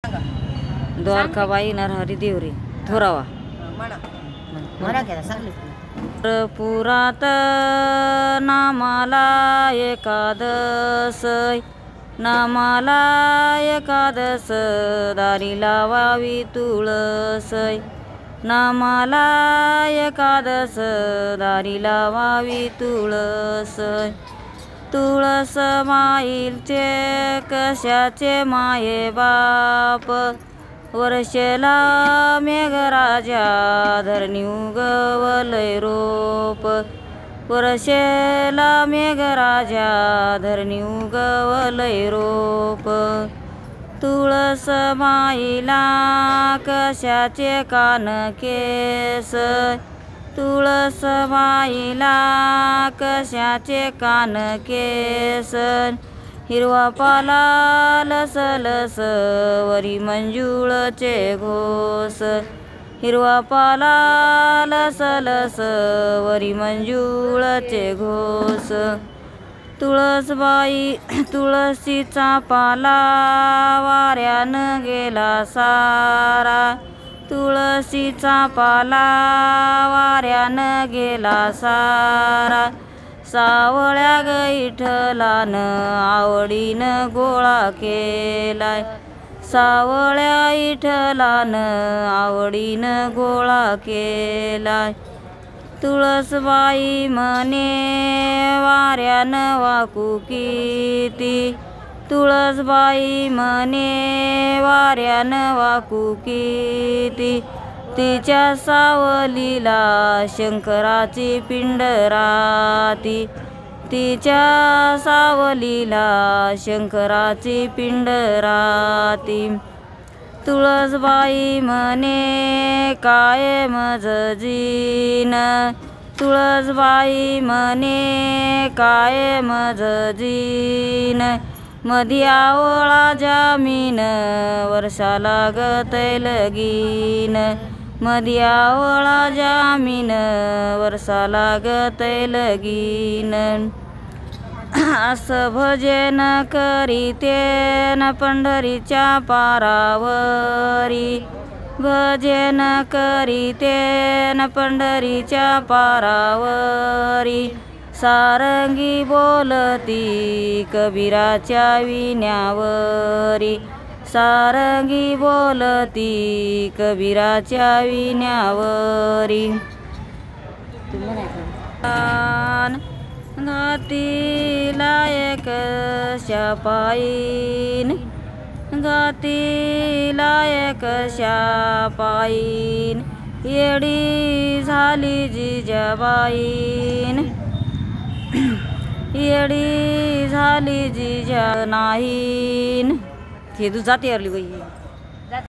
द्वारकाबाई नरहरी देवरे थोरावा पुरात नामाला एकादश नामाला एकादश दारी लावावी तुळस नामाला एकादश दारी लावावी तुळस तुळस माईलचे कशाचे माये बाप वर्षेला मेघराजा धरणी उगवलय रोप वर्षेला मेघराजा धरणी उगवलय रोप तुळस माईला कशाचे कान केस तुळस माईला कशाचे कान केस हिरवा पाला लसलस वरी मंजुळचे घोस हिरवा पाला लसलस वरी मंजुळचे घोस तुळसबाई तुळशीचा पाला वाऱ्यानं गेला सारा तुळशीचा पाला वाऱ्यानं गेला सारा सावळ्या विठ्ठलानं आवडीनं गोळा केलाय सावळ्या विठ्ठलानं आवडीनं गोळा केलाय तुळसबाई म्हणे वाऱ्यानं वाकू किती तुळसबाई म्हणे वाऱ्यानं वाकू किती तिच्या सावलीला शंकराची पिंड राहती तिच्या सावलीला शंकराची पिंड राहती तुळसबाई म्हणे कायम जजीन तुळसबाई म्हणे कायम जजीन मधी आवळा जामीन वर्षाला गतय लगीन मधी आवळा जामीन वर्षाला गतय लगीन असं भजन करीते न पंढरीच्या पारावरी भजन करीते न पंढरीच्या पारावरी सारंगी बोलती कबीराच्या विण्यावरी सारंगी बोलती कबीराच्या विण्यावरी घातीला एकशा पायीन घातीला एकशा पायीन येडी झाली जिजाबाईन येडी झाली जिजा नाहीन हे तू जाते अरली बाई